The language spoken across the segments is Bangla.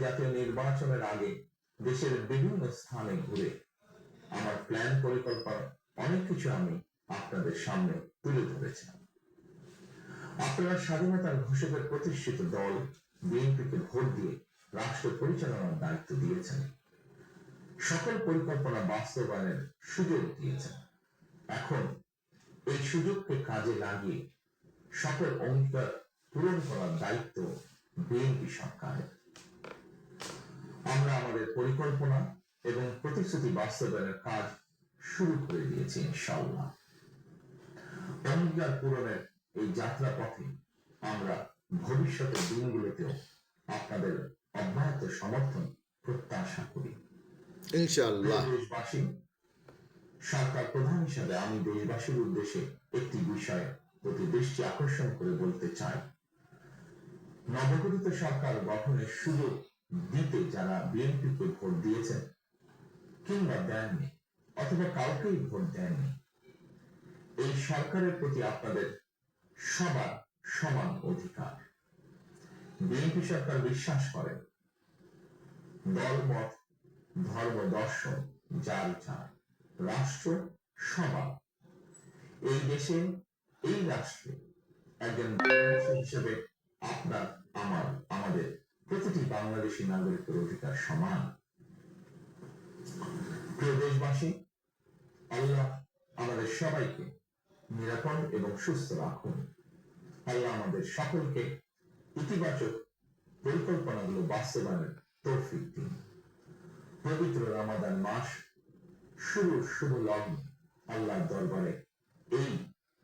জাতীয় নির্বাচনের আগে দেশের বিভিন্ন স্থানে ঘুরে আমার প্ল্যান পরিকল্পনা অনেক কিছু আমি আপনাদের সামনে তুলে ধরেছিলাম। আপনারা স্বাধীনতার ঘোষকের প্রতিষ্ঠিত দল বিএনপিকে ভোট দিয়ে রাষ্ট্র পরিচালনার দায়িত্ব দিয়েছেন, সকল পরিকল্পনা বাস্তবায়নের সুযোগ দিয়েছেন। এখন এই সুযোগকে কাজে লাগিয়ে সকল অঙ্গীকার পূরণ করার দায়িত্ব বিএনপি সরকারের। আমরা আমাদের পরিকল্পনা এবং প্রতিশ্রুতি বাস্তবায়নের কাজ শুরু করে দিয়েছি ইনশাআল্লাহ। অঙ্গীকার পূরণের এই যাত্রা পথে আমরা ভবিষ্যতের দিনগুলোতেও আপনাদের অব্যাহত সমর্থন প্রত্যাশা করি ইনশাআল্লাহ। দেশবাসী, সরকার প্রধান হিসাবে আমি দেশবাসীর উদ্দেশ্যে একটি বিষয় প্রতি দৃষ্টি আকর্ষণ করে বলতে চাই। নবগঠিত সরকার গঠনের সুযোগ দিতে যারা বিএনপিকে ভোট দিয়েছেন কিংবা দেননি অথবা কাউকেই ভোট দেননি, এই সরকারের প্রতি আপনাদের সবার সমান অধিকার। বিএনপি সরকার বিশ্বাস করে দলমত ধর্ম দর্শন যার যার, রাষ্ট্র সবার। এই দেশে এই রাষ্ট্রে একজন বাংলাদেশী হিসেবে আপনার আমার আমাদের প্রতিটি বাংলাদেশী নাগরিকের অধিকার সমান। প্রিয় দেশবাসী, আল্লাহ আমাদের সবাইকে নিরাপদ এবং সুস্থ রাখুন। আল্লাহ আমাদের সকলকে ইতিবাচক পরিকল্পনাগুলো বাস্তবায়নের তৌফিক দিন। পবিত্র রমাদান মাস শুরুর শুভ লগ্নে আল্লাহর দরবারে এই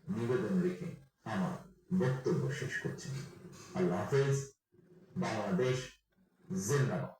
নিবেদন রেখে আমার বক্তব্য শেষ করছি। আল্লাহ হাফেজ। বাংলাদেশ জিন্দাবাদ।